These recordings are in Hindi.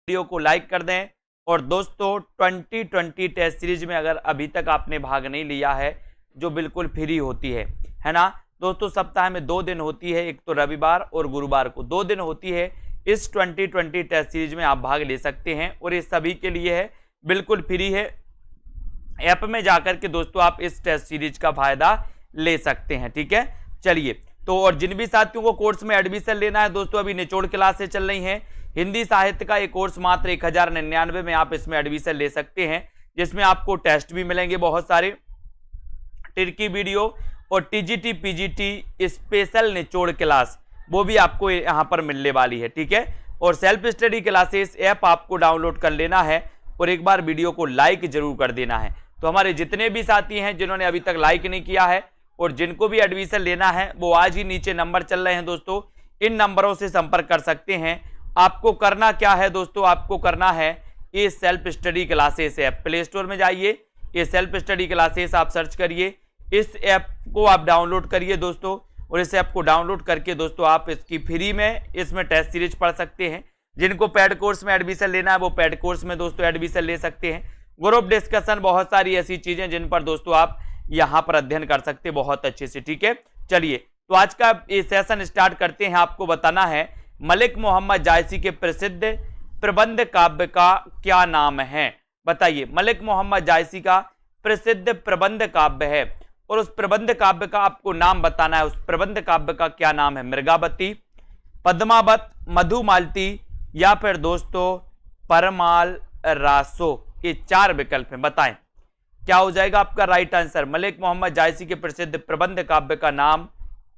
वीडियो को लाइक कर दें। और दोस्तों 2020 टेस्ट सीरीज में अगर अभी तक आपने भाग नहीं लिया है, जो बिल्कुल फ्री होती है ना दोस्तों, सप्ताह में 2 दिन होती है, एक तो रविवार और गुरुवार को 2 दिन होती है। इस 2020 टेस्ट सीरीज में आप भाग ले सकते हैं और ये सभी के लिए है, बिल्कुल फ्री है। ऐप में जाकर के दोस्तों आप इस टेस्ट सीरीज का फायदा ले सकते हैं, ठीक है। चलिए, तो और जिन भी साथियों को कोर्स में एडमिशन लेना है दोस्तों, अभी निचोड़ क्लासेस चल रही हैं। हिंदी साहित्य का एक कोर्स मात्र 1099 में आप इसमें एडमिशन ले सकते हैं, जिसमें आपको टेस्ट भी मिलेंगे बहुत सारे, टिरकी वीडियो और टीजीटी पीजीटी स्पेशल निचोड़ क्लास वो भी आपको यहां पर मिलने वाली है, ठीक है। और सेल्फ स्टडी क्लासेस ऐप आपको डाउनलोड कर लेना है और एक बार वीडियो को लाइक जरूर कर देना है। तो हमारे जितने भी साथी हैं जिन्होंने अभी तक लाइक नहीं किया है और जिनको भी एडमिशन लेना है, वो आज ही नीचे नंबर चल रहे हैं दोस्तों, इन नंबरों से संपर्क कर सकते हैं। आपको करना क्या है दोस्तों, आपको करना है ये self study classes app, play store में जाइए, ये सेल्फ स्टडी क्लासेस आप सर्च करिए, इस ऐप को आप डाउनलोड करिए दोस्तों। और इस ऐप को डाउनलोड करके दोस्तों आप इसकी फ्री में इसमें टेस्ट सीरीज पढ़ सकते हैं। जिनको पेड कोर्स में एडमिशन लेना है वो पेड कोर्स में दोस्तों एडमिशन ले सकते हैं। ग्रुप डिस्कशन, बहुत सारी ऐसी चीजें जिन पर दोस्तों आप यहां पर अध्ययन कर सकते हैं बहुत अच्छे से, ठीक है। चलिए, तो आज का ये सेशन स्टार्ट करते हैं। आपको बताना है मलिक मोहम्मद जायसी के प्रसिद्ध प्रबंध काव्य का क्या नाम है। बताइए, मलिक मोहम्मद जायसी का प्रसिद्ध प्रबंध काव्य है और उस प्रबंध काव्य का आपको नाम बताना है। उस प्रबंध काव्य का क्या नाम है? मृगावती, पद्मावत, मधुमालती या फिर दोस्तों परमाल रासो। ये 4 विकल्प हैं, बताएं क्या हो जाएगा आपका राइट आंसर। मलिक मोहम्मद जायसी के प्रसिद्ध प्रबंध काव्य का नाम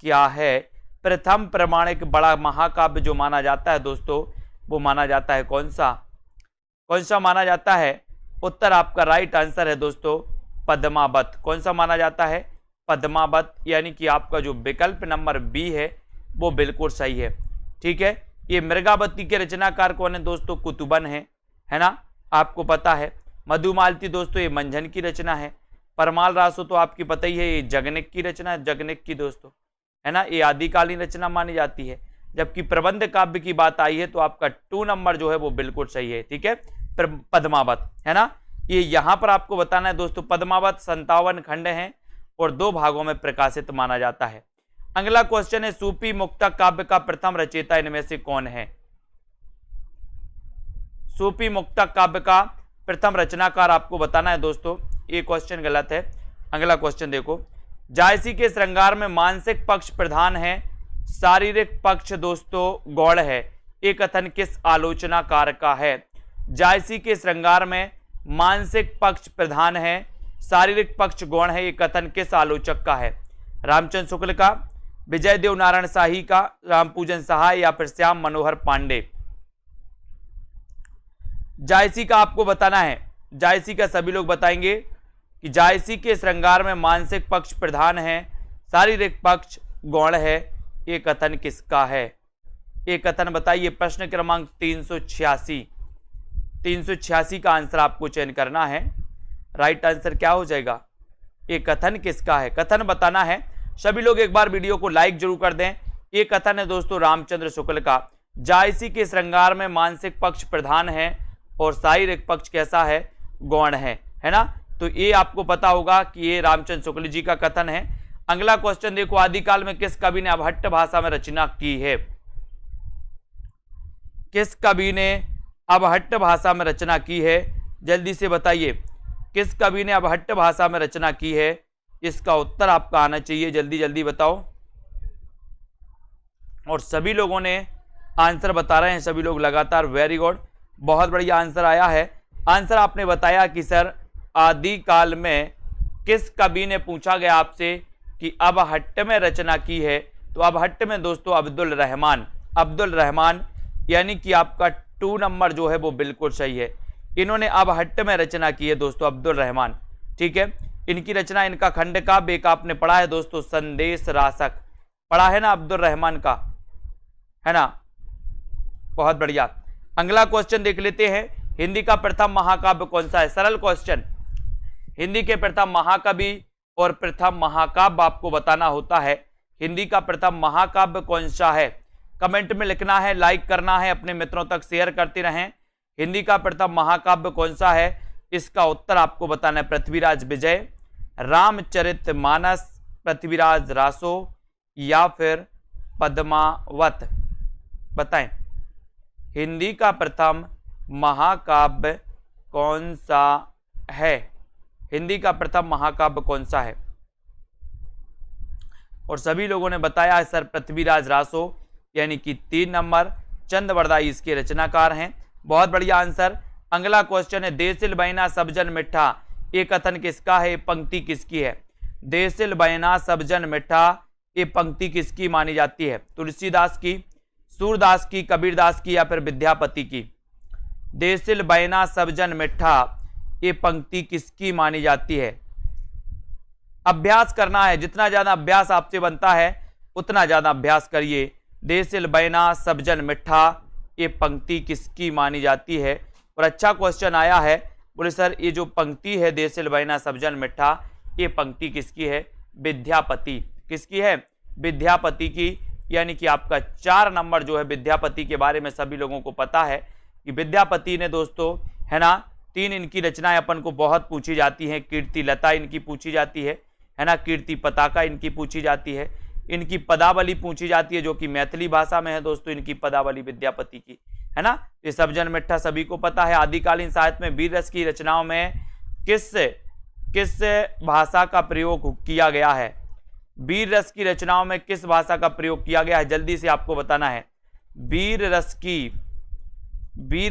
क्या है? प्रथम प्रमाणिक बड़ा महाकाव्य जो माना जाता है दोस्तों, वो माना जाता है कौन सा माना जाता है? उत्तर आपका राइट आंसर है दोस्तों पद्मावत। कौन सा माना जाता है? पद्मावत, यानी कि आपका जो विकल्प नंबर बी है वो बिल्कुल सही है, ठीक है। ये मृगावती के रचनाकार कौन है दोस्तों? कुतुबन है ना, आपको पता है। मधुमालती दोस्तों ये मंझन की रचना है। परमाल रासो तो आपकी पता ही है, ये जगनिक की रचना है, जगनिक की दोस्तों, है ना, ये आदिकालीन रचना मानी जाती है। जबकि प्रबंध काव्य की बात आई है तो आपका 2 नंबर जो है वो बिल्कुल सही है, ठीक है, पद्मावत, है ना। ये यहां पर आपको बताना है दोस्तों, पद्मावत 57 खंड हैं और 2 भागों में प्रकाशित माना जाता है। अगला क्वेश्चन है, सूफी मुक्तक काव्य का प्रथम रचयिता इनमें से कौन है? सूफी मुक्तक काव्य का प्रथम रचनाकार आपको बताना है दोस्तों। ये क्वेश्चन गलत है। अगला क्वेश्चन देखो, जायसी के श्रृंगार में मानसिक पक्ष प्रधान है, शारीरिक पक्ष दोस्तों गौण है। ये कथन किस आलोचनाकार का है? जायसी के श्रृंगार में मानसिक पक्ष प्रधान है, शारीरिक पक्ष गौण है, ये कथन किस आलोचक का है? रामचंद्र शुक्ल का, विजय देव नारायण शाही का, रामपूजन सहाय या फिर श्याम मनोहर पांडे? जायसी का आपको बताना है। जायसी का सभी लोग बताएंगे कि जायसी के श्रृंगार में मानसिक पक्ष प्रधान है, शारीरिक पक्ष गौण है, ये कथन किसका है? ये कथन बताइए। प्रश्न क्रमांक 386 का आंसर आपको चयन करना है। राइट आंसर क्या हो जाएगा? ये कथन किसका है? कथन बताना है। सभी लोग एक बार वीडियो को लाइक जरूर कर दें। ये कथन है दोस्तों रामचंद्र शुक्ल का। जायसी के श्रृंगार में मानसिक पक्ष प्रधान है और शारीरिक पक्ष कैसा है? गौण है ना। तो ये आपको पता होगा कि ये रामचंद्र शुक्ल जी का कथन है। अगला क्वेश्चन देखो, आदिकाल में किस कवि ने अभट्ट भाषा में रचना की है? किस कवि ने अभट्ट भाषा में रचना की है? जल्दी से बताइए, किस कवि ने अभट्ट भाषा में रचना की है? इसका उत्तर आपका आना चाहिए, जल्दी जल्दी बताओ। और सभी लोगों ने आंसर बता रहे हैं, सभी लोग लगातार, वेरी गुड, बहुत बढ़िया आंसर आया है। आंसर आपने बताया कि सर आदिकाल में किस कवि ने पूछा गया आपसे कि अबहट्ट में रचना की है, तो अबहट्ट में दोस्तों अब्दुल रहमान, यानी कि आपका 2 नंबर जो है वो बिल्कुल सही है। इन्होंने अबहट्ट में रचना की है दोस्तों, अब्दुल रहमान, ठीक है। इनकी रचना, इनका खंड काव्य एक आपने पढ़ा है दोस्तों, संदेश रासक, पढ़ा है ना अब्दुल रहमान का, है ना, बहुत बढ़िया। अगला क्वेश्चन देख लेते हैं, हिंदी का प्रथम महाकाव्य कौन सा है? सरल क्वेश्चन। हिंदी के प्रथम महाकवि और प्रथम महाकाव्य आपको बताना होता है। हिंदी का प्रथम महाकाव्य कौन सा है? कमेंट में लिखना है, लाइक करना है, अपने मित्रों तक शेयर करते रहें। हिंदी का प्रथम महाकाव्य कौन सा है? इसका उत्तर आपको बताना है पृथ्वीराज विजय, रामचरितमानस, पृथ्वीराज रासो या फिर पद्मावत। बताएं हिंदी का प्रथम महाकाव्य कौन सा है? हिंदी का प्रथम महाकाव्य कौन सा है? और सभी लोगों ने बताया है सर पृथ्वीराज रासो, यानी कि 3 नंबर। चंदवरदाई इसके रचनाकार हैं। बहुत बढ़िया आंसर। अगला क्वेश्चन है देसिल बहना सबजन मिठा, ये कथन किसका है? पंक्ति किसकी है? देसिल बहना सबजन मिठा, ये पंक्ति किसकी मानी जाती है? तुलसीदास की, सूरदास की, कबीरदास की या फिर विद्यापति की? देसिल बहना सबजन मिठा, ये पंक्ति किसकी मानी जाती है? अभ्यास करना है, जितना ज्यादा अभ्यास आपसे बनता है उतना ज्यादा अभ्यास करिए। देसिल बहना सबजन मिठा, ये पंक्ति किसकी मानी जाती है? और अच्छा क्वेश्चन आया है, बोले सर ये जो पंक्ति है देसिल बहना सबजन मिठा, ये पंक्ति किसकी है? विद्यापति। किसकी है? विद्यापति की। यानी कि आपका 4 नंबर जो है विद्यापति के बारे में सभी लोगों को पता है कि विद्यापति ने दोस्तों, है ना, 3 इनकी रचनाएं अपन को बहुत पूछी जाती हैं। कीर्ति लता इनकी पूछी जाती है ना, कीर्ति पताका इनकी पूछी जाती है, इनकी पदावली पूछी जाती है जो कि मैथिली भाषा में है दोस्तों, इनकी पदावली विद्यापति की, है ना। ये सबजन मिठा सभी को पता है। आदिकालीन साहित्य में वीर रस की रचनाओं में किस भाषा का प्रयोग किया गया है? वीर रस की रचनाओं में किस भाषा का प्रयोग किया गया है? जल्दी से आपको बताना है। वीर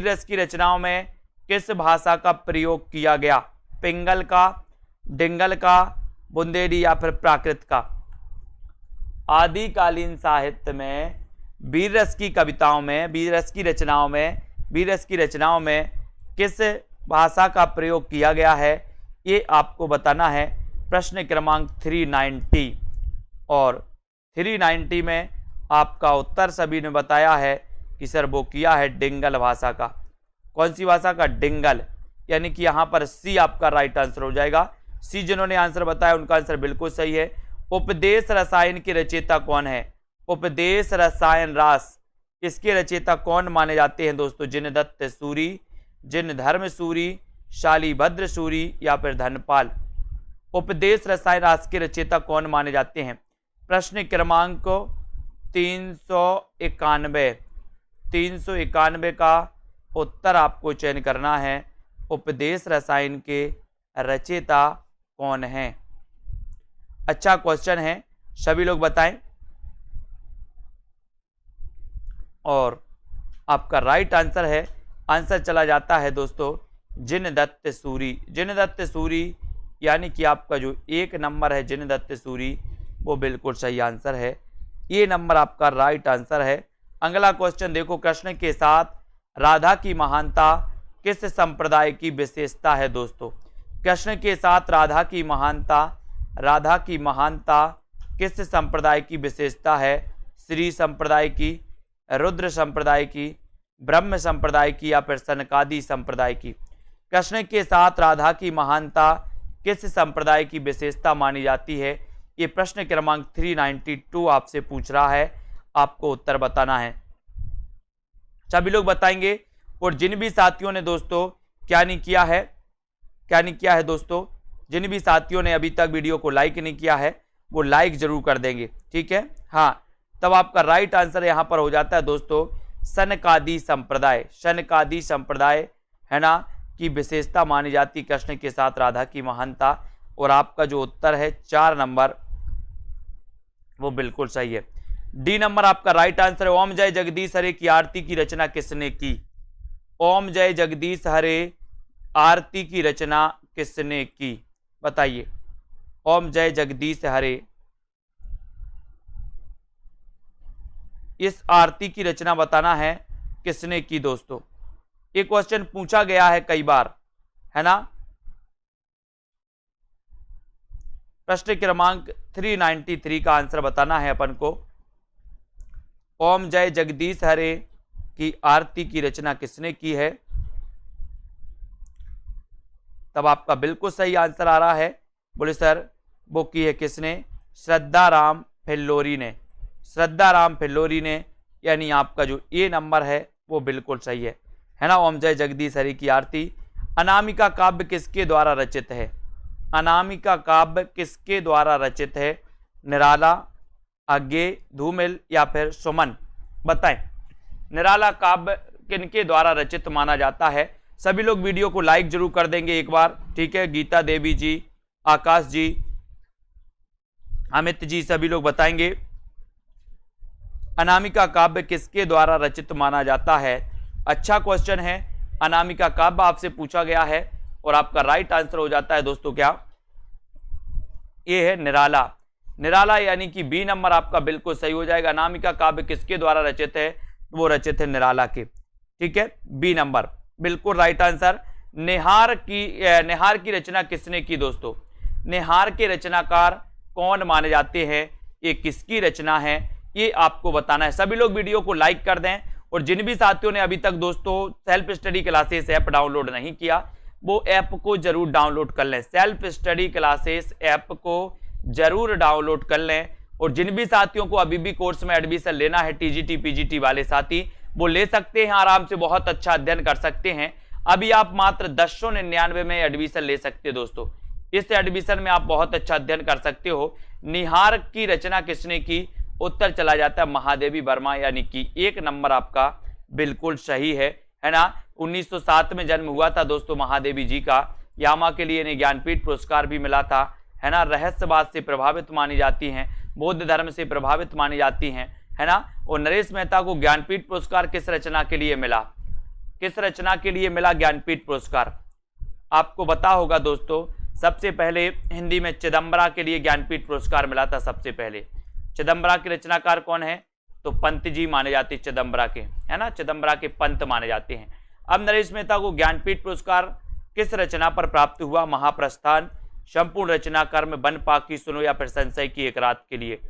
रस की रचनाओं में किस भाषा का प्रयोग किया गया? पिंगल का, डिंगल का, बुंदेली या फिर प्राकृत का? आदिकालीन साहित्य में वीर रस की कविताओं में, वीर रस की रचनाओं में किस भाषा का प्रयोग किया गया है, ये आपको बताना है। प्रश्न क्रमांक 390, और 390 में आपका उत्तर सभी ने बताया है कि सर वो किया है डिंगल भाषा का। कौन सी भाषा का? डिंगल। यानी कि यहाँ पर सी आपका राइट आंसर हो जाएगा। सी जिन्होंने आंसर बताया उनका आंसर बिल्कुल सही है। उपदेश रसायन के रचयिता कौन है? उपदेश रसायन रास, इसके रचयिता कौन माने जाते हैं दोस्तों? जिनदत्त सूरी, जिनधर्म सूरी, शालीभद्र सूरी या फिर धनपाल? उपदेश रसायन रास के रचयिता कौन माने जाते हैं? प्रश्न क्रमांक 391 का उत्तर आपको चयन करना है। उपदेश रसायन के रचयिता कौन है? अच्छा क्वेश्चन है, सभी लोग बताएं। और आपका राइट आंसर है, आंसर चला जाता है दोस्तों जिनदत्त सूरी। जिनदत्त सूरी यानी कि आपका जो 1 नंबर है जिनदत्त सूरी, वो बिल्कुल सही आंसर है। ये नंबर आपका राइट आंसर है। अगला क्वेश्चन देखो, कृष्ण के साथ राधा की महानता किस संप्रदाय की विशेषता है दोस्तों? कृष्ण के साथ राधा की महानता किस संप्रदाय की विशेषता है? श्री संप्रदाय की, रुद्र संप्रदाय की, ब्रह्म संप्रदाय की या फिर सनकादि संप्रदाय की? कृष्ण के साथ राधा की महानता किस संप्रदाय की विशेषता मानी जाती है? ये प्रश्न क्रमांक 392 आपसे पूछ रहा है, आपको उत्तर बताना है। सभी लोग बताएंगे। और जिन भी साथियों ने दोस्तों क्या नहीं किया है दोस्तों, जिन भी साथियों ने अभी तक वीडियो को लाइक नहीं किया है वो लाइक जरूर कर देंगे, ठीक है। हाँ, तब आपका राइट आंसर यहां पर हो जाता है दोस्तों सनकादि संप्रदाय। सनकादि संप्रदाय, है ना, की विशेषता मानी जाती कृष्ण के साथ राधा की महानता। और आपका जो उत्तर है 4 नंबर, वो बिल्कुल सही है। डी नंबर आपका राइट आंसर है। ओम जय जगदीश हरे की आरती की रचना किसने की? ओम जय जगदीश हरे आरती की रचना किसने की? बताइए। ओम जय जगदीश हरे, इस आरती की रचना बताना है किसने की दोस्तों। ये क्वेश्चन पूछा गया है कई बार, है ना। प्रश्न क्रमांक 393 का आंसर बताना है अपन को। ओम जय जगदीश हरे की आरती की रचना किसने की है? तब आपका बिल्कुल सही आंसर आ रहा है। बोले सर वो की है किसने? श्रद्धाराम फिल्लोरी ने। श्रद्धाराम फिल्लोरी ने, यानी आपका जो ए नंबर है वो बिल्कुल सही है है ना। ओम जय जगदीश हरि की आरती। अनामिका काव्य किसके द्वारा रचित है? अनामिका काव्य किसके द्वारा रचित है? निराला, अज्ञेय, धूमिल या फिर सुमन, बताएं। निराला काव्य किनके द्वारा रचित माना जाता है? सभी लोग वीडियो को लाइक जरूर कर देंगे एक बार, ठीक है। गीता देवी जी, आकाश जी, अमित जी, सभी लोग बताएंगे अनामिका काव्य किसके द्वारा रचित माना जाता है। अच्छा क्वेश्चन है, अनामिका काव्य आपसे पूछा गया है और आपका राइट आंसर हो जाता है दोस्तों क्या? ये है निराला। निराला यानी कि बी नंबर आपका बिल्कुल सही हो जाएगा। अनामिका काव्य किसके द्वारा रचित है? वो रचित है निराला के, ठीक है, बी नंबर बिल्कुल राइट आंसर। निहार की रचना किसने की दोस्तों? निहार के रचनाकार कौन माने जाते हैं? ये किसकी रचना है, ये आपको बताना है। सभी लोग वीडियो को लाइक कर दें और जिन भी साथियों ने अभी तक दोस्तों self study classes app download नहीं किया, वो ऐप को जरूर डाउनलोड कर लें। सेल्फ स्टडी क्लासेस ऐप को जरूर डाउनलोड कर लें। और जिन भी साथियों को अभी भी कोर्स में एडमिशन लेना है, टीजीटी पीजीटी वाले साथी, वो ले सकते हैं आराम से, बहुत अच्छा अध्ययन कर सकते हैं। अभी आप मात्र 1099 में एडमिशन ले सकते हैं दोस्तों। इस एडमिशन में आप बहुत अच्छा अध्ययन कर सकते हो। निहार की रचना किसने की? उत्तर चला जाता है महादेवी वर्मा, यानी कि एक नंबर आपका बिल्कुल सही है ना। 1907 में जन्म हुआ था दोस्तों महादेवी जी का। यामा के लिए इन्हें ज्ञानपीठ पुरस्कार भी मिला था, है ना। रहस्यवाद से प्रभावित मानी जाती हैं, बौद्ध धर्म से प्रभावित मानी जाती हैं, है ना। और नरेश मेहता को ज्ञानपीठ पुरस्कार किस रचना के लिए मिला? किस रचना के लिए मिला ज्ञानपीठ पुरस्कार? आपको पता होगा दोस्तों, सबसे पहले हिंदी में चिदंबरा के लिए ज्ञानपीठ पुरस्कार मिला था सबसे पहले। चिदंबरा के रचनाकार कौन है? तो पंत जी माने जाते हैं चिदंबरा के, है ना। चिदंबरा के पंत माने जाते हैं। अब नरेश मेहता को ज्ञानपीठ पुरस्कार किस रचना पर प्राप्त हुआ? महाप्रस्थान, संपूर्ण रचना कर्म, वन पाकी सुनो या फिर संशय की एक रात के लिए।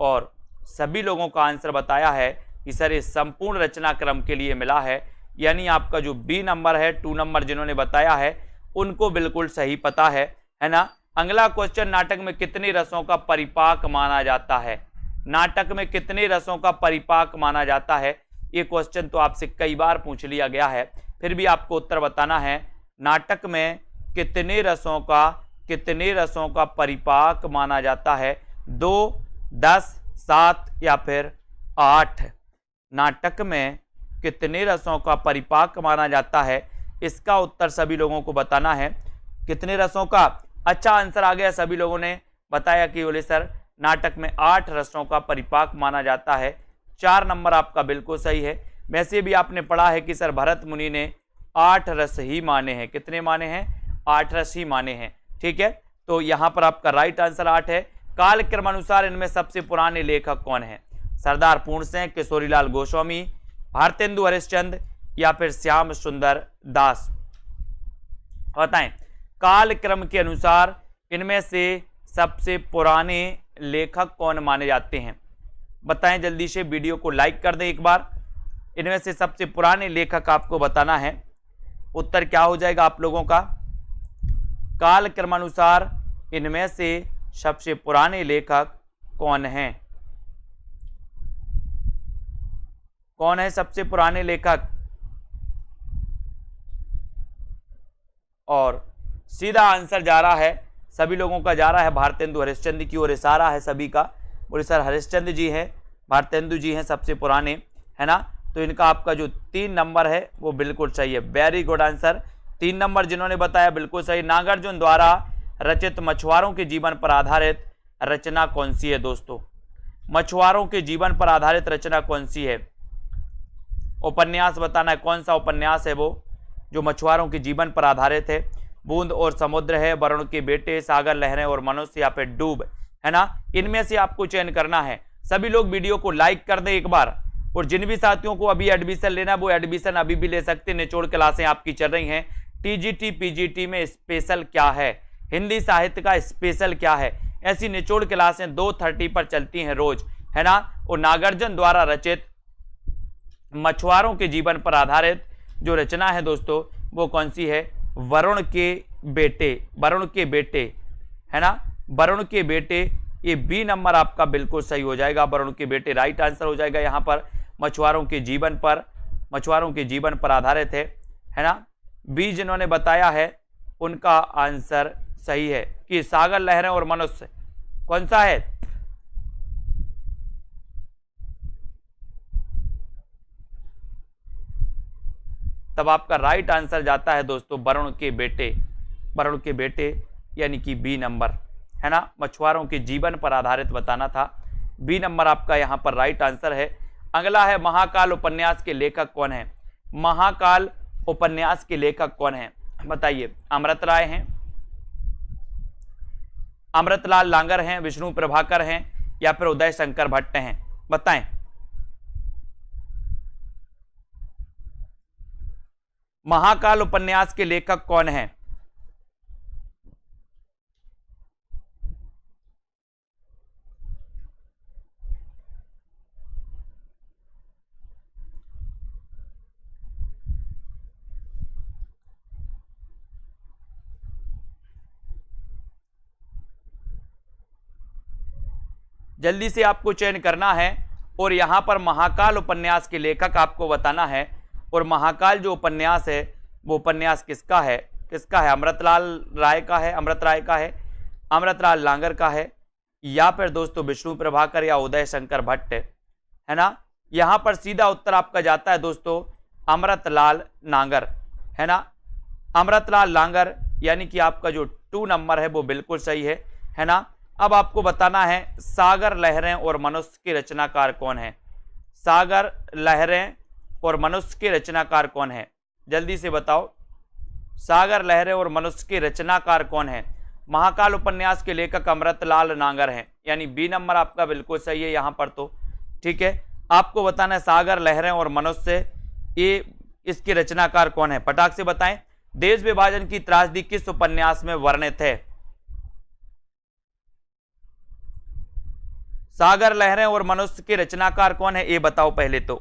और सभी लोगों का आंसर बताया है कि सर ये संपूर्ण रचना क्रम के लिए मिला है, यानी आपका जो बी नंबर है, 2 नंबर जिन्होंने बताया है उनको बिल्कुल सही पता है ना। अगला क्वेश्चन, नाटक में कितने रसों का परिपाक माना जाता है? नाटक में कितने रसों का परिपाक माना जाता है? ये क्वेश्चन तो आपसे कई बार पूछ लिया गया है, फिर भी आपको उत्तर बताना है। नाटक में कितने रसों का परिपाक माना जाता है? 2, 10, 7 या फिर 8? नाटक में कितने रसों का परिपाक माना जाता है? इसका उत्तर सभी लोगों को बताना है। कितने रसों का? अच्छा आंसर आ गया, सभी लोगों ने बताया कि बोले सर नाटक में 8 रसों का परिपाक माना जाता है। 4 नंबर आपका बिल्कुल सही है। वैसे भी आपने पढ़ा है कि सर भरत मुनि ने 8 रस ही माने हैं। कितने माने हैं? 8 रस ही माने हैं, ठीक है। तो यहां पर आपका राइट आंसर 8 है। काल क्रमानुसार इनमें सबसे पुराने लेखक कौन है? सरदार पूर्णसेन, किशोरीलाल गोस्वामी, भारतेंदु हरिश्चंद्र या फिर श्याम सुंदर दास? बताएं, काल क्रम के अनुसार इनमें से सबसे पुराने लेखक कौन माने जाते हैं? बताएं जल्दी से, वीडियो को लाइक कर दें एक बार। इनमें से सबसे पुराने लेखक आपको बताना है। उत्तर क्या हो जाएगा आप लोगों का? काल क्रमानुसार इनमें से सबसे पुराने लेखक कौन हैं? कौन है सबसे पुराने लेखक? और सीधा आंसर जा रहा है, सभी लोगों का जा रहा है भारतेंदु हरिश्चंद्र की ओर इशारा है सभी का। बोले सर हरिश्चंद्र जी हैं, भारतेंदु जी हैं सबसे पुराने, है ना। तो इनका आपका जो 3 नंबर है वो बिल्कुल सही है। Very good answer. 3 नंबर जिन्होंने बताया बिल्कुल सही। नागार्जुन द्वारा रचित मछुआरों के जीवन पर आधारित रचना कौन सी है दोस्तों? मछुआरों के जीवन पर आधारित रचना कौन सी है? उपन्यास बताना है, कौन सा उपन्यास है वो जो मछुआरों के जीवन पर आधारित है? बूंद और समुद्र है, वरुण के बेटे, सागर लहरें और मनुष्य या फिर डूब, है ना। इनमें से आपको चयन करना है। सभी लोग वीडियो को लाइक कर दें एक बार। और जिन भी साथियों को अभी एडमिशन लेना है वो एडमिशन अभी भी ले सकते हैं। निचोड़ क्लासें आपकी चल रही हैं। टीजीटी पीजीटी में स्पेशल क्या है, हिंदी साहित्य का स्पेशल क्या है, ऐसी निचोड़ क्लासें 2:30 पर चलती हैं रोज, है ना। और नागार्जुन द्वारा रचित मछुआरों के जीवन पर आधारित जो रचना है दोस्तों वो कौन सी है? वरुण के बेटे, वरुण के बेटे, है ना, वरुण के बेटे। ये बी नंबर आपका बिल्कुल सही हो जाएगा। वरुण के बेटे राइट आंसर हो जाएगा यहाँ पर। मछुआरों के जीवन पर मछुआरों के जीवन पर आधारित है ना। बी जिन्होंने बताया है उनका आंसर सही है कि सागर लहरें और मनुष्य, कौन सा है? तब आपका राइट आंसर जाता है दोस्तों वरुण के बेटे, वरुण के बेटे यानी कि बी नंबर, है ना। मछुआरों के जीवन पर आधारित बताना था, बी नंबर आपका यहां पर राइट आंसर है। अगला है महाकाल उपन्यास के लेखक कौन है? महाकाल उपन्यास के लेखक कौन है बताइए? अमृत राय हैं, अमृतलाल लांगर हैं, विष्णु प्रभाकर हैं या फिर उदय शंकर भट्ट हैं? बताएं। महाकाल उपन्यास के लेखक कौन हैं? जल्दी से आपको चयन करना है और यहां पर महाकाल उपन्यास के लेखक आपको बताना है। और महाकाल जो उपन्यास है वो उपन्यास किसका है? किसका है? अमृतलाल राय का है, अमृत राय का है, अमृतलाल लांगर का है या फिर दोस्तों विष्णु प्रभाकर या उदय शंकर भट्ट, है ना। यहां पर सीधा उत्तर आपका जाता है दोस्तों अमृतलाल नांगर, है ना। अमृतलाल लांगर यानी कि आपका जो 2 नंबर है वो बिल्कुल सही है ना। अब आपको बताना है सागर लहरें और मनुष्य के रचनाकार कौन है? सागर लहरें और मनुष्य के रचनाकार कौन है? जल्दी से बताओ, सागर लहरें और मनुष्य के रचनाकार कौन है? महाकाल उपन्यास के लेखक अमृतलाल नांगर हैं, यानी बी नंबर आपका बिल्कुल सही है यहां पर तो, ठीक है। आपको बताना है सागर लहरें और मनुष्य, ये इसके रचनाकार कौन है? फटाक से बताएं। देश विभाजन की त्रासदी किस उपन्यास में वर्णित है? सागर लहरें और मनुष्य के रचनाकार कौन है ये बताओ पहले तो।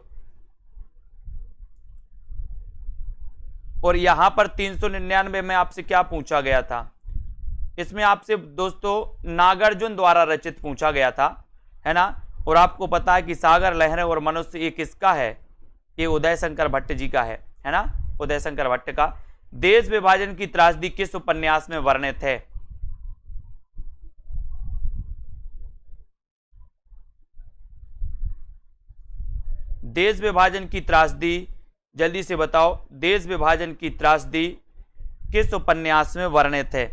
और यहां पर 399 में आपसे क्या पूछा गया था? इसमें आपसे दोस्तों नागार्जुन द्वारा रचित पूछा गया था, है ना। और आपको पता है कि सागर लहरें और मनुष्य ये किसका है? ये उदय शंकर भट्ट जी का है ना, उदय शंकर भट्ट का। देश विभाजन की त्रासदी किस उपन्यास में वर्णित है? देश विभाजन की त्रासदी, जल्दी से बताओ, देश विभाजन की त्रासदी किस उपन्यास में वर्णित है?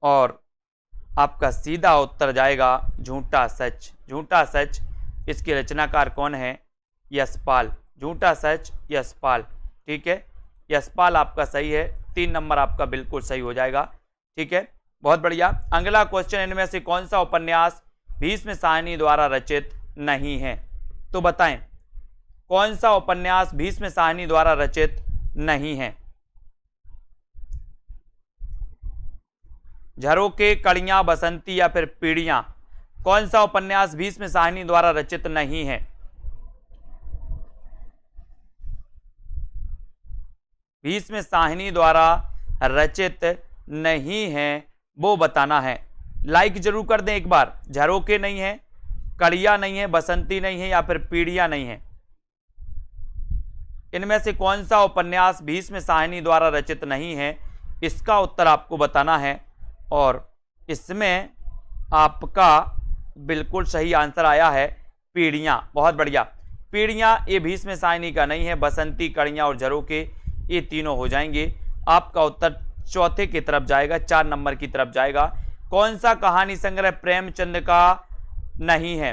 और आपका सीधा उत्तर जाएगा झूठा सच। झूठा सच इसके रचनाकार कौन है? यशपाल। झूठा सच यशपाल, ठीक है। यशपाल आपका सही है, 3 नंबर आपका बिल्कुल सही हो जाएगा, ठीक है। बहुत बढ़िया। अगला क्वेश्चन, इनमें से कौन सा उपन्यास भीष्म साहनी द्वारा रचित नहीं है? तो बताएं कौन सा उपन्यास भीष्म साहनी द्वारा रचित नहीं है? झरोके, कड़ियां, बसंती या फिर पीढ़ियां, कौन सा उपन्यास भीष्म साहनी द्वारा रचित नहीं है? भीष्म साहनी द्वारा रचित नहीं है वो बताना है। लाइक जरूर कर दें एक बार। झरोके नहीं है, कड़िया नहीं है, बसंती नहीं है या फिर पीढ़ियां नहीं है। इनमें से कौन सा उपन्यास भीष्म साहनी द्वारा रचित नहीं है, इसका उत्तर आपको बताना है। और इसमें आपका बिल्कुल सही आंसर आया है पीढ़ियां। बहुत बढ़िया। पीढ़ियां ये भीष्म साहनी का नहीं है। बसंती, कड़ियां और झरोके ये तीनों हो जाएंगे। आपका उत्तर चौथे की तरफ जाएगा, 4 नंबर की तरफ जाएगा। कौन सा कहानी संग्रह प्रेमचंद का नहीं है?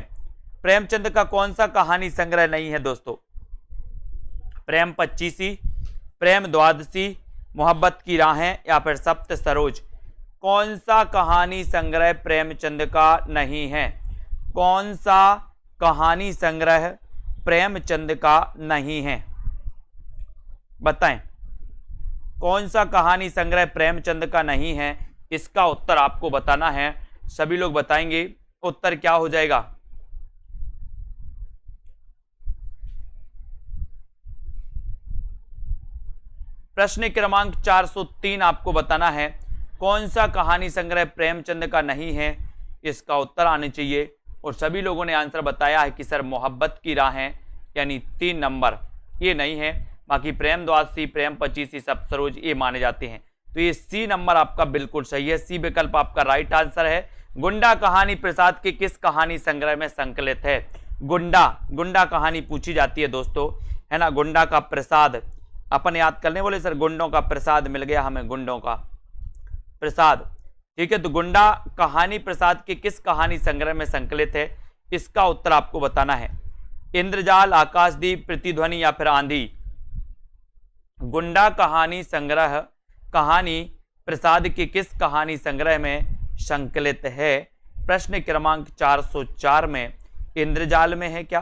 प्रेमचंद का कौन सा कहानी संग्रह नहीं है दोस्तों? प्रेम पच्चीसी, प्रेम द्वादशी, मोहब्बत की राहें या फिर सप्त सरोज, कौन सा कहानी संग्रह प्रेमचंद का नहीं है? कौन सा कहानी संग्रह प्रेमचंद का नहीं है? बताएं कौन सा कहानी संग्रह प्रेमचंद का नहीं है, इसका उत्तर आपको बताना है। सभी लोग बताएंगे उत्तर क्या हो जाएगा। प्रश्न क्रमांक 403 आपको बताना है कौन सा कहानी संग्रह प्रेमचंद का नहीं है, इसका उत्तर आने चाहिए और सभी लोगों ने आंसर बताया है कि सर मोहब्बत की राहें यानी 3 नंबर ये नहीं है, बाकी प्रेम द्वादशी, प्रेम पचीसी, सब सरोज ये माने जाते हैं। तो ये सी नंबर आपका बिल्कुल सही है, सी विकल्प आपका राइट आंसर है। गुंडा कहानी प्रसाद के किस कहानी संग्रह में संकलित है? गुंडा कहानी पूछी जाती है दोस्तों, है ना। गुंडा का प्रसाद अपन याद करने बोले सर, गुंडों का प्रसाद मिल गया हमें, गुंडों का प्रसाद, ठीक है। तो गुंडा कहानी प्रसाद के किस कहानी संग्रह में संकलित है? इसका उत्तर आपको बताना है। इंद्रजाल, आकाशदीप, प्रतिध्वनि या फिर आंधी। गुंडा कहानी संग्रह कहानी प्रसाद के किस कहानी संग्रह में संकलित है? प्रश्न क्रमांक 404 में। इंद्रजाल में है क्या,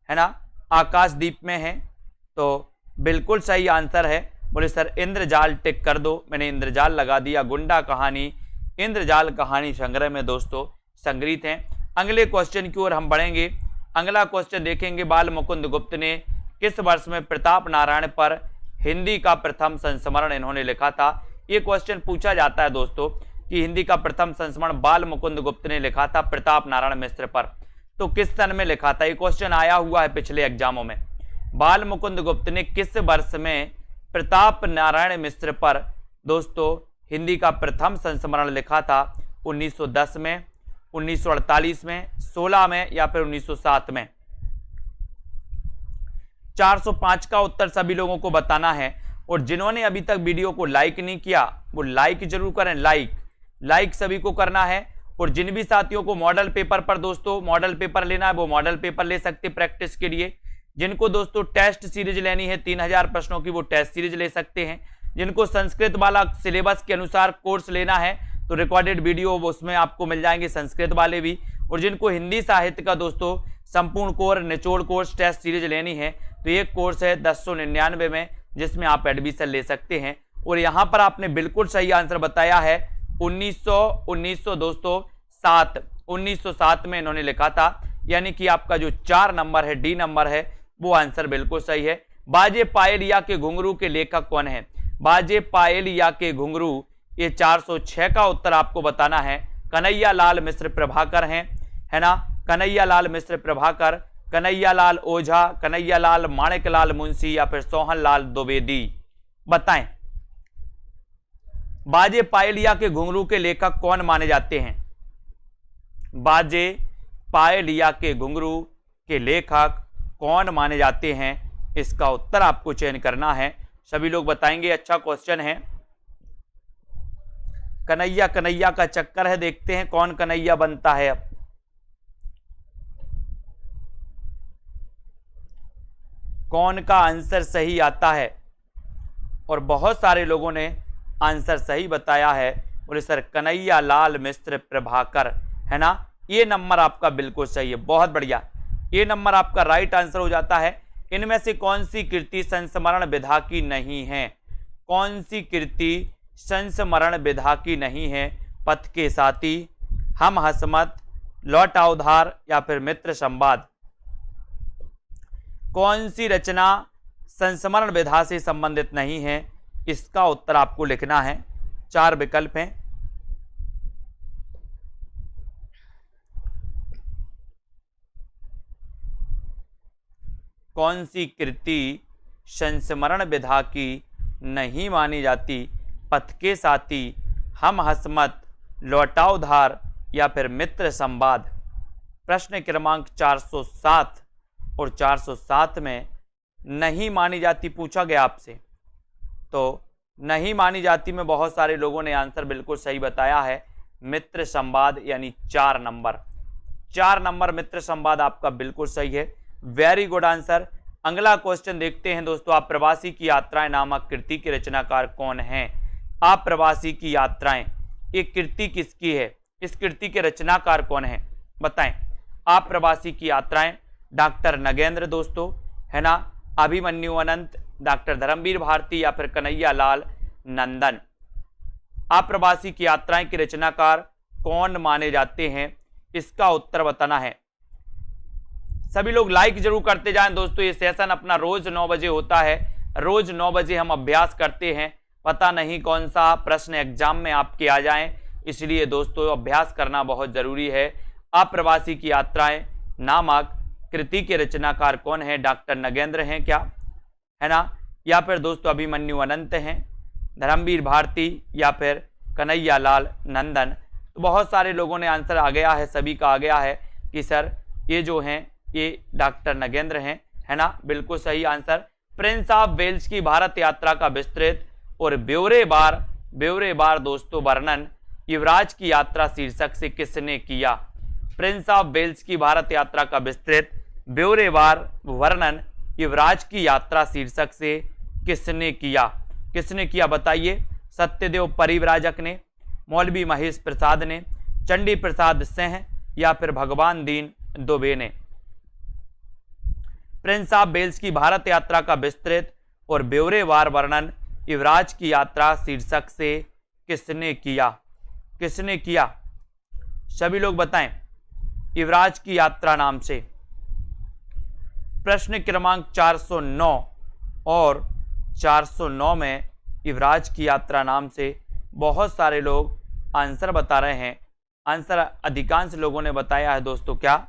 है ना, आकाशदीप में है? तो बिल्कुल सही आंसर है। बोले सर इंद्रजाल टिक कर दो, मैंने इंद्रजाल लगा दिया। गुंडा कहानी इंद्रजाल कहानी संग्रह में दोस्तों संग्रहित हैं। अगले क्वेश्चन की ओर हम बढ़ेंगे। अगला क्वेश्चन देखेंगे, बाल मुकुंद गुप्त ने किस वर्ष में प्रताप नारायण पर हिंदी का प्रथम संस्मरण इन्होंने लिखा था? ये क्वेश्चन पूछा जाता है दोस्तों कि हिंदी का प्रथम संस्मरण बाल मुकुंद गुप्त ने लिखा था प्रताप नारायण मिश्र पर, तो किस सन में लिखा था? ये क्वेश्चन आया हुआ है पिछले एग्जामों में। बाल मुकुंद गुप्त ने किस वर्ष में प्रताप नारायण मिश्र पर दोस्तों हिंदी का प्रथम संस्मरण लिखा था? 1910 में, 1948 में, 16 में या फिर 1907 में? 405 का उत्तर सभी लोगों को बताना है। और जिन्होंने अभी तक वीडियो को लाइक नहीं किया वो लाइक जरूर करें, लाइक सभी को करना है। और जिन भी साथियों को मॉडल पेपर पर दोस्तों मॉडल पेपर लेना है वो मॉडल पेपर ले सकते प्रैक्टिस के लिए। जिनको दोस्तों टेस्ट सीरीज लेनी है 3000 प्रश्नों की वो टेस्ट सीरीज ले सकते हैं। जिनको संस्कृत वाला सिलेबस के अनुसार कोर्स लेना है तो रिकॉर्डेड वीडियो उसमें आपको मिल जाएंगे संस्कृत वाले भी। और जिनको हिंदी साहित्य का दोस्तों संपूर्ण कोर्स निचोड़ कोर्स टेस्ट सीरीज लेनी है तो एक कोर्स है 1099 में जिसमें आप एडमिशन ले सकते हैं। और यहाँ पर आपने बिल्कुल सही आंसर बताया है 1907 में इन्होंने लिखा था, यानी कि आपका जो 4 नंबर है डी नंबर है वो आंसर बिल्कुल सही है। बाजे पायलिया के घुंघरू के लेखक कौन है? बाजे पायलिया के घुंघरू ये 406 का उत्तर आपको बताना है। कन्हैया लाल मिश्र प्रभाकर हैं, है ना, कन्हैया लाल मिश्र प्रभाकर, कन्हैया लाल ओझा, कन्हैया लाल माणिकलाल मुंशी या फिर सोहन लाल द्विवेदी? बताएं। बाजे पायलिया के घुंघरू के लेखक कौन माने जाते हैं? बाजे पायलिया के घुंघरू के लेखक कौन माने जाते हैं? इसका उत्तर आपको चयन करना है। सभी लोग बताएंगे। अच्छा क्वेश्चन है। कन्हैया कन्हैया का चक्कर है, देखते हैं कौन कन्हैया बनता है। अब कौन का आंसर सही आता है? और बहुत सारे लोगों ने आंसर सही बताया है। बोले सर कन्हैया लाल मिश्र प्रभाकर, है ना, ये नंबर आपका बिल्कुल सही है, बहुत बढ़िया, ये नंबर आपका राइट आंसर हो जाता है। इनमें से कौन सी कृति संस्मरण विधा की नहीं है? कौन सी कृति संस्मरण विधा की नहीं है? पथ के साथी, हम हसमत, लौटा उधार या फिर मित्र संवाद? कौन सी रचना संस्मरण विधा से संबंधित नहीं है? इसका उत्तर आपको लिखना है। 4 विकल्प हैं। कौन सी कृति संस्मरण विधा की नहीं मानी जाती? पथ के साथी, हम हसमत, लौटा उधार या फिर मित्र संवाद? प्रश्न क्रमांक 407 और 407 में नहीं मानी जाती पूछा गया आपसे, तो नहीं मानी जाती में बहुत सारे लोगों ने आंसर बिल्कुल सही बताया है। मित्र संवाद यानी 4 नंबर मित्र संवाद आपका बिल्कुल सही है। Very good answer. अगला क्वेश्चन देखते हैं दोस्तों। आप प्रवासी की यात्राएं नामक कृति के रचनाकार कौन हैं? आप प्रवासी की यात्राएं, ये कृति किसकी है? इस कृति के रचनाकार कौन है? बताएं। आप प्रवासी की यात्राएं डॉक्टर नगेंद्र दोस्तों, है ना, अभिमन्यु अनंत, डॉक्टर धर्मवीर भारती या फिर कन्हैया लाल नंदन? आप प्रवासी की यात्राएं के रचनाकार कौन माने जाते हैं? इसका उत्तर बताना है। सभी लोग लाइक जरूर करते जाएं दोस्तों। ये सेशन अपना रोज 9 बजे होता है, रोज 9 बजे हम अभ्यास करते हैं। पता नहीं कौन सा प्रश्न एग्जाम में आपके आ जाएं, इसलिए दोस्तों अभ्यास करना बहुत जरूरी है। अप्रवासी की यात्राएं नामक कृति के रचनाकार कौन है? डॉक्टर नगेंद्र हैं क्या, है ना, या फिर दोस्तों अभिमन्यु अनंत हैं, धर्मवीर भारती या फिर कन्हैया लाल नंदन। तो बहुत सारे लोगों ने आंसर आ गया है, सभी का आ गया है कि सर ये जो हैं ये डॉक्टर नगेंद्र हैं, है ना, बिल्कुल सही आंसर। प्रिंस ऑफ वेल्स की भारत यात्रा का विस्तृत और ब्यौरेवार दोस्तों वर्णन युवराज की यात्रा शीर्षक से किसने किया? प्रिंस ऑफ वेल्स की भारत यात्रा का विस्तृत ब्यौरेवार वर्णन युवराज की यात्रा शीर्षक से किसने किया? किसने किया बताइए? सत्यदेव परिव्राजक ने, मौलवी महेश प्रसाद ने, चंडी प्रसाद सिंह या फिर भगवान दीन दुबे ने। प्रिंस ऑफ वेल्स की भारत यात्रा का विस्तृत और ब्यौरेवार वर्णन युवराज की यात्रा शीर्षक से किसने किया? किसने किया? सभी लोग बताएं। युवराज की यात्रा नाम से। प्रश्न क्रमांक 409 और 409 में युवराज की यात्रा नाम से बहुत सारे लोग आंसर बता रहे हैं। आंसर अधिकांश लोगों ने बताया है दोस्तों, क्या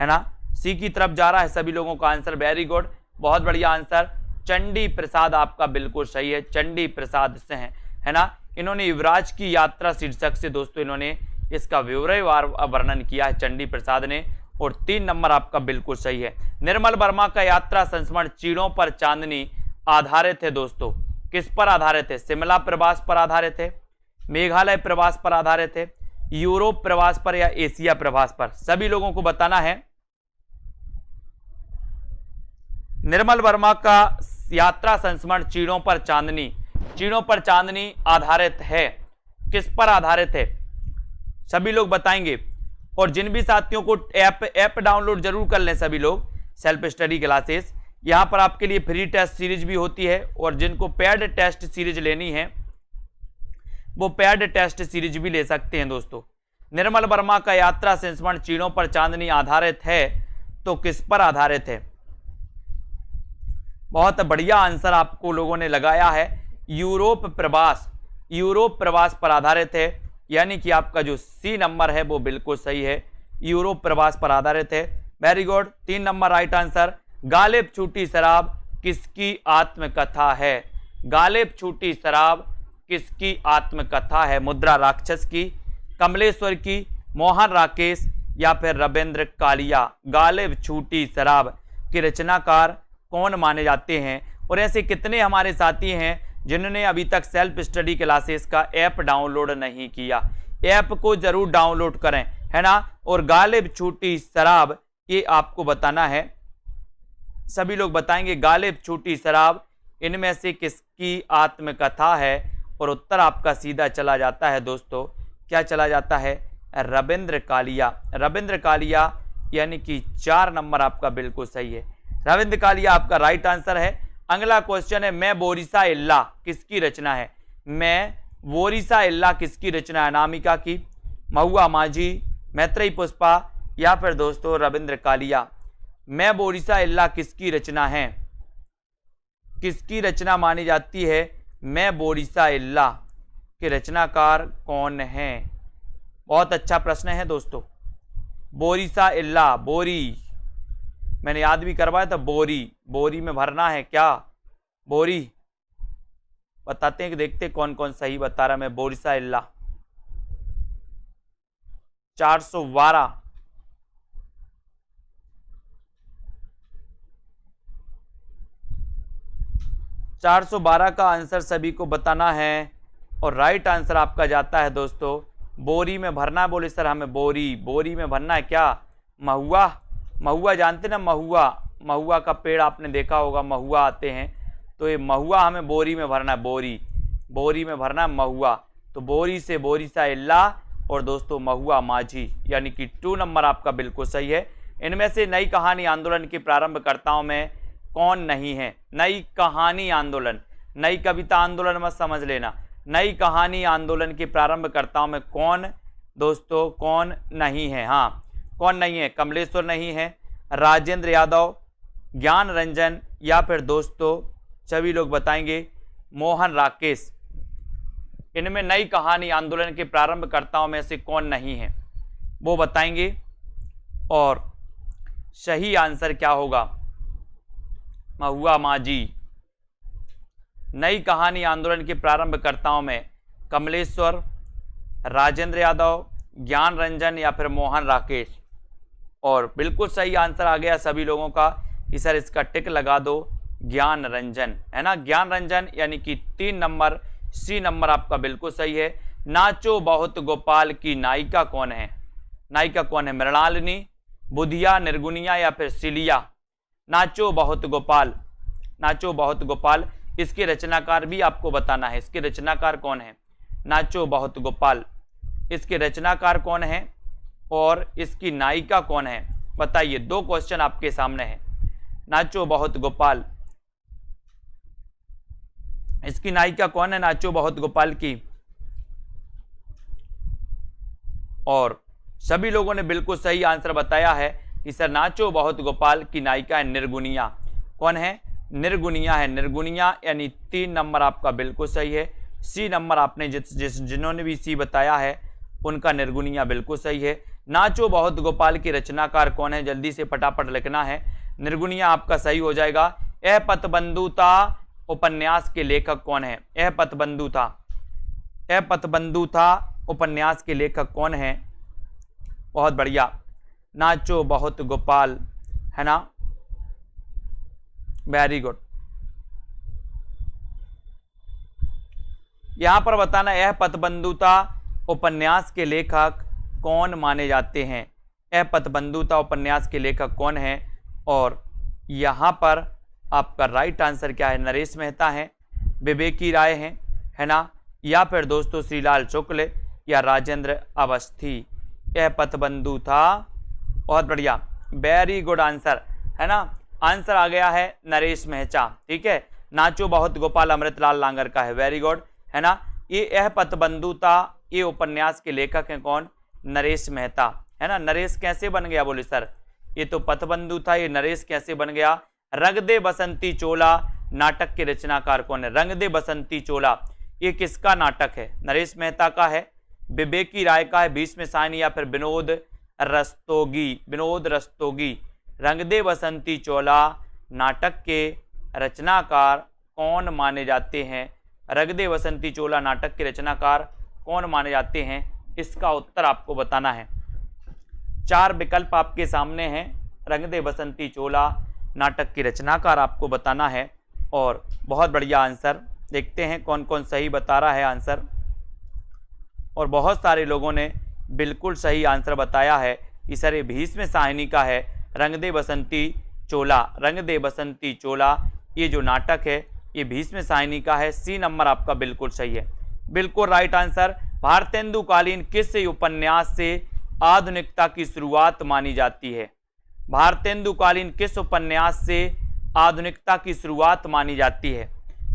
है ना, सी की तरफ जा रहा है सभी लोगों का आंसर। वेरी गुड, बहुत बढ़िया आंसर। चंडी प्रसाद आपका बिल्कुल सही है, चंडी प्रसाद से है ना। इन्होंने युवराज की यात्रा शीर्षक से दोस्तों इन्होंने इसका विवरणवार वर्णन किया है, चंडी प्रसाद ने। और 3 नंबर आपका बिल्कुल सही है। निर्मल वर्मा का यात्रा संस्मरण चीड़ों पर चांदनी आधारित है दोस्तों। किस पर आधारित है? शिमला प्रवास पर आधारित है, मेघालय प्रवास पर आधारित है, यूरोप प्रवास पर या एशिया प्रवास पर? सभी लोगों को बताना है। निर्मल वर्मा का यात्रा संस्मरण चीड़ों पर चांदनी आधारित है। किस पर आधारित है? सभी लोग बताएंगे। और जिन भी साथियों को ऐप डाउनलोड जरूर कर लें सभी लोग, सेल्फ स्टडी क्लासेस, यहां पर आपके लिए फ्री टेस्ट सीरीज भी होती है। और जिनको पेड टेस्ट सीरीज लेनी है वो पेड टेस्ट सीरीज भी ले सकते हैं दोस्तों। निर्मल वर्मा का यात्रा संस्मरण चीड़ों पर चांदनी आधारित है, तो किस पर आधारित है? बहुत बढ़िया आंसर आपको लोगों ने लगाया है, यूरोप प्रवास पर आधारित है। यानी कि आपका जो सी नंबर है वो बिल्कुल सही है, यूरोप प्रवास पर आधारित है। Very good, 3 number right answer. Ghalib छूटी शराब किसकी आत्मकथा है? गालिब छूटी शराब किसकी आत्मकथा है? मुद्रा राक्षस की, कमलेश्वर की, मोहन राकेश या फिर रविंद्र कालिया? गालिब छूटी शराब के रचनाकार कौन माने जाते हैं? और ऐसे कितने हमारे साथी हैं जिन्होंने अभी तक सेल्फ स्टडी क्लासेस का ऐप डाउनलोड नहीं किया? ऐप को जरूर डाउनलोड करें, है ना। और गालिब छूटी शराब ये आपको बताना है। सभी लोग बताएंगे गालिब छूटी शराब इनमें से किसकी आत्मकथा है? और उत्तर आपका सीधा चला जाता है दोस्तों, क्या चला जाता है? रविंद्र कालिया, यानी कि 4 नंबर आपका बिल्कुल सही है। रविंद्र कालिया आपका राइट आंसर है। अगला क्वेश्चन है, मैं बोरिसा इल्ला किसकी रचना है? मैं बोरिसा इल्ला किसकी रचना है? अनामिका की, महुआ माझी, मैत्रेयी पुष्पा या फिर दोस्तों रविंद्र कालिया? मैं बोरिसा इल्ला किसकी रचना है? किसकी रचना मानी जाती है? मैं बोरिसा इल्ला के रचनाकार कौन है? बहुत अच्छा प्रश्न है दोस्तों। बोरिसा इल्ला, बोरी मैंने याद भी करवाया था, बोरी में भरना है क्या? बोरी बताते हैं कि देखते कौन कौन सही बता रहा। मैं बोरिसा इल्ला 412, 412 का आंसर सभी को बताना है। और राइट आंसर आपका जाता है दोस्तों, बोरी में भरना। बोले सर हमें बोरी में भरना है क्या? महुआ जानते ना, महुआ का पेड़ आपने देखा होगा, महुआ आते हैं, तो ये महुआ हमें बोरी में भरना है। बोरी में भरना है महुआ। तो बोरी से बोरिसा इल्ला और दोस्तों महुआ माझी, यानी कि 2 नंबर आपका बिल्कुल सही है। इनमें से नई कहानी आंदोलन के प्रारंभकर्ताओं में कौन नहीं है? नई कहानी आंदोलन, नई कविता आंदोलन मत समझ लेना। नई कहानी आंदोलन के प्रारंभकर्ताओं में कौन दोस्तों कौन नहीं है? हाँ, कौन नहीं है? कमलेश्वर नहीं है, राजेंद्र यादव, ज्ञान रंजन या फिर दोस्तों सभी लोग बताएंगे मोहन राकेश। इनमें नई कहानी आंदोलन के प्रारंभकर्ताओं में से कौन नहीं है वो बताएंगे। और सही आंसर क्या होगा? महुआ माझी। नई कहानी आंदोलन के प्रारंभकर्ताओं में कमलेश्वर, राजेंद्र यादव, ज्ञान रंजन या फिर मोहन राकेश। और बिल्कुल सही आंसर आ गया सभी लोगों का कि सर इसका टिक लगा दो, ज्ञान रंजन, है ना, ज्ञान रंजन, यानी कि 3 नंबर सी नंबर आपका बिल्कुल सही है। नाचो बहुत गोपाल की नायिका कौन है? नायिका कौन है? मृणालिनी, बुधिया, निर्गुनिया या फिर सिलिया? नाचो बहुत गोपाल, नाचो बहुत गोपाल, इसके रचनाकार भी आपको बताना है। इसके रचनाकार कौन है? नाचो बहुत गोपाल, इसके रचनाकार कौन है और इसकी नायिका कौन है? बताइए, 2 क्वेश्चन आपके सामने हैं। नाचो बहुत गोपाल, इसकी नायिका कौन है नाचो बहुत गोपाल की? और सभी लोगों ने बिल्कुल सही आंसर बताया है कि सर नाचो बहुत गोपाल की नायिका है निर्गुनिया। कौन है? निर्गुनिया है, निर्गुनिया, यानी 3 नंबर आपका बिल्कुल सही है। सी नंबर आपने जिन्होंने भी सी बताया है उनका निर्गुनिया बिल्कुल सही है। नाचो बहुत गोपाल के रचनाकार कौन है? जल्दी से फटाफट लिखना है। निर्गुनिया आपका सही हो जाएगा। यह पथबंधुता उपन्यास के लेखक कौन है? यह पथबंधुता, यह पथबंधुता उपन्यास के लेखक कौन है? बहुत बढ़िया, नाचो बहुत गोपाल, है ना, वेरी गुड। यहां पर बताना, यह पथबंधुता उपन्यास के लेखक कौन माने जाते हैं? यह पथबंधुता उपन्यास के लेखक कौन है? और यहां पर आपका राइट आंसर क्या है? नरेश मेहता है, विवेकी राय है ना, या फिर दोस्तों श्रीलाल शुक्ल या राजेंद्र अवस्थी? यह पथबंधुता, बहुत बढ़िया, वेरी गुड आंसर, है ना। आंसर आ गया है नरेश मेहता, ठीक है। नाचो बहुत गोपाल अमृतलाल लांगर का है, वेरी गुड, है ना। ये यह पथबंधुता, ये उपन्यास के लेखक हैं कौन? नरेश मेहता, है ना। नरेश कैसे बन गया? बोले सर ये तो पथबंधुता, ये नरेश कैसे बन गया? रंग दे बसंती चोला नाटक के रचनाकार कौन है? रंग दे बसंती चोला ये किसका नाटक है? नरेश मेहता का है, विवेकी राय का है, भीष्म साहनी या फिर विनोद रस्तोगी? विनोद रस्तोगी। रंग दे बसंती चोला नाटक के रचनाकार कौन माने जाते हैं? रंग दे बसंती चोला नाटक के रचनाकार कौन माने जाते हैं? इसका उत्तर आपको बताना है। 4 विकल्प आपके सामने हैं। रंग दे बसंती चोला नाटक की रचनाकार आपको बताना है। और बहुत बढ़िया आंसर, देखते हैं कौन कौन सही बता रहा है आंसर। और बहुत सारे लोगों ने बिल्कुल सही आंसर बताया है कि सर ये भीष्म साहनी का है, रंग दे बसंती चोला। रंग दे बसंती चोला ये जो नाटक है ये भीष्म साहनी का है। सी नंबर आपका बिल्कुल सही है, बिल्कुल राइट आंसर। भारतेंदुकालीन किस उपन्यास से आधुनिकता की शुरुआत मानी जाती है? भारतेंदुकालीन किस उपन्यास से आधुनिकता की शुरुआत मानी जाती है?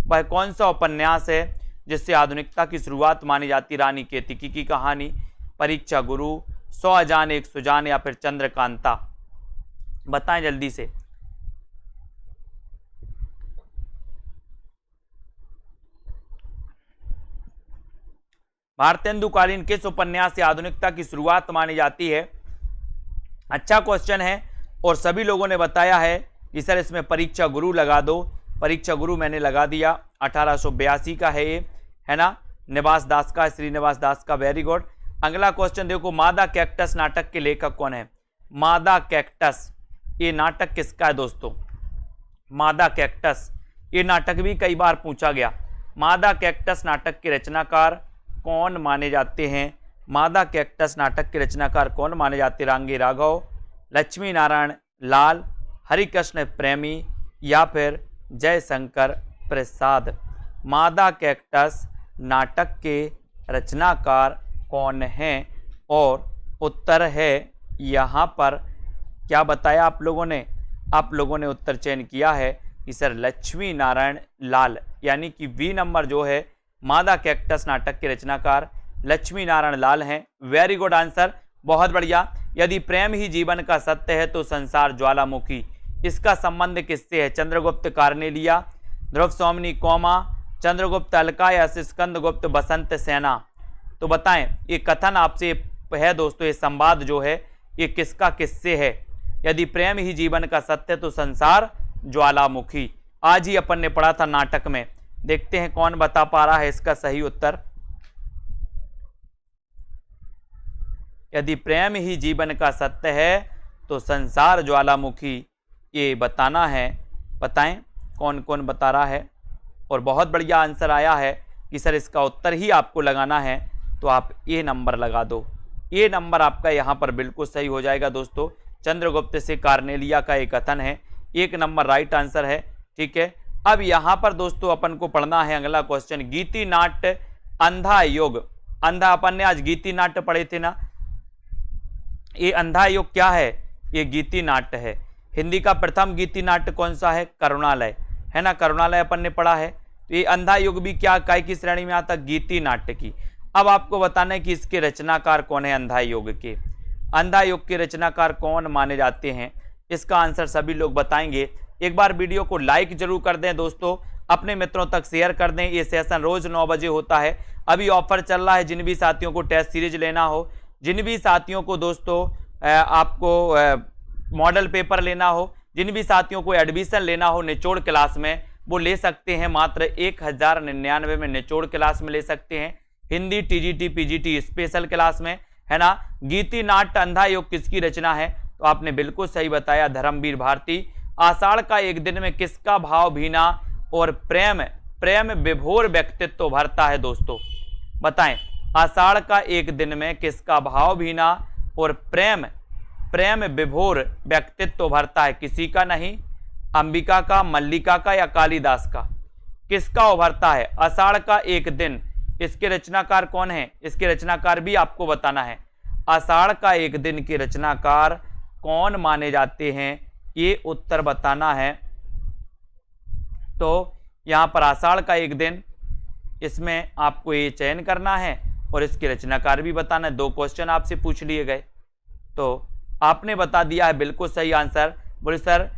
वह कौन सा उपन्यास है जिससे आधुनिकता की शुरुआत मानी जाती? रानी केतकी की कहानी, परीक्षा गुरु, 100 अजान एक सुजान या फिर चंद्रकांता? बताएं जल्दी से। भारतेंदुकालीन किस उपन्यास से आधुनिकता की शुरुआत मानी जाती है? अच्छा क्वेश्चन है और सभी लोगों ने बताया है कि सर इसमें परीक्षा गुरु लगा दो। परीक्षा गुरु मैंने लगा दिया, 1882 का है ये, है ना। निवास दास का, श्रीनिवास दास का, वेरी गुड। अगला क्वेश्चन देखो, मादा कैक्टस नाटक के लेखक कौन है? मादा कैक्टस ये नाटक किसका है दोस्तों? मादा कैक्टस ये नाटक भी कई बार पूछा गया। मादा कैक्टस नाटक के रचनाकार कौन माने जाते हैं? मादा कैक्टस नाटक के रचनाकार कौन माने जाते हैं? रांगे राघव, लक्ष्मी नारायण लाल, हरिकृष्ण प्रेमी या फिर जयशंकर प्रसाद? मादा कैक्टस नाटक के रचनाकार कौन हैं? और उत्तर है यहाँ पर क्या बताया आप लोगों ने? आप लोगों ने उत्तर चयन किया है कि सर लक्ष्मी नारायण लाल, यानी कि बी नंबर जो है मादा कैक्टस नाटक के रचनाकार लक्ष्मी नारायण लाल हैं। वेरी गुड आंसर, बहुत बढ़िया। यदि प्रेम ही जीवन का सत्य है तो संसार ज्वालामुखी, इसका संबंध किससे है? चंद्रगुप्त कार्नेलिया, ध्रुव सोमनी कोमा, चंद्रगुप्त अलका या स्कंदगुप्त बसंत सेना? तो बताएं, ये कथन आपसे है दोस्तों, ये संवाद जो है ये किसका किससे है? यदि प्रेम ही जीवन का सत्य तो संसार ज्वालामुखी। आज ही अपन ने पढ़ा था नाटक में। देखते हैं कौन बता पा रहा है इसका सही उत्तर। यदि प्रेम ही जीवन का सत्य है तो संसार ज्वालामुखी, ये बताना है। बताएं कौन कौन बता रहा है। और बहुत बढ़िया आंसर आया है कि सर इसका उत्तर ही आपको लगाना है, तो आप ये नंबर लगा दो। ये नंबर आपका यहाँ पर बिल्कुल सही हो जाएगा दोस्तों। चंद्रगुप्त से कार्नेलिया का एक कथन है, 1 नंबर राइट आंसर है। ठीक है, अब यहाँ पर दोस्तों अपन को पढ़ना है अगला क्वेश्चन, गीति नाट्य अंधा योग। अंधा अपन ने आज गीति नाट्य पढ़े थे ना। ये अंधा योग क्या है? ये गीति नाट्य है। हिंदी का प्रथम गीति नाट्य कौन सा है? करुणालय, है ना, करुणालय अपन ने पढ़ा है। तो ये अंधा युग भी क्या काय की श्रेणी में आता? गीति नाट्य की। अब आपको बताना है कि इसके रचनाकार कौन है अंधा योग के। अंधा योग के रचनाकार कौन माने जाते हैं, इसका आंसर सभी लोग बताएंगे। एक बार वीडियो को लाइक जरूर कर दें दोस्तों, अपने मित्रों तक शेयर कर दें। ये सेशन रोज 9 बजे होता है। अभी ऑफर चल रहा है, जिन भी साथियों को टेस्ट सीरीज लेना हो, जिन भी साथियों को दोस्तों आपको मॉडल पेपर लेना हो, जिन भी साथियों को एडमिशन लेना हो निचोड़ क्लास में, वो ले सकते हैं। मात्र 1099 में निचोड़ क्लास में ले सकते हैं। Hindi TGT PGT special class में, है ना। गीति नाट्य अंधा योग किसकी रचना है? तो आपने बिल्कुल सही बताया, धर्मवीर भारती। आषाढ़ का एक दिन में किसका भाव भीना और प्रेम विभोर व्यक्तित्व भरता है दोस्तों? बताएं, आषाढ़ का एक दिन में किसका भाव भीना और प्रेम विभोर व्यक्तित्व भरता है? किसी का नहीं, अंबिका का, मल्लिका का या कालिदास का? किसका उभरता है? आषाढ़ का एक दिन, इसके रचनाकार कौन है? इसके रचनाकार भी आपको बताना है। आषाढ़ का एक दिन के रचनाकार कौन माने जाते हैं, ये उत्तर बताना है। तो यहां पर आषाढ़ का एक दिन, इसमें आपको ये चयन करना है और इसके रचनाकार भी बताना है। 2 क्वेश्चन आपसे पूछ लिए गए, तो आपने बता दिया है बिल्कुल सही आंसर। बोले सर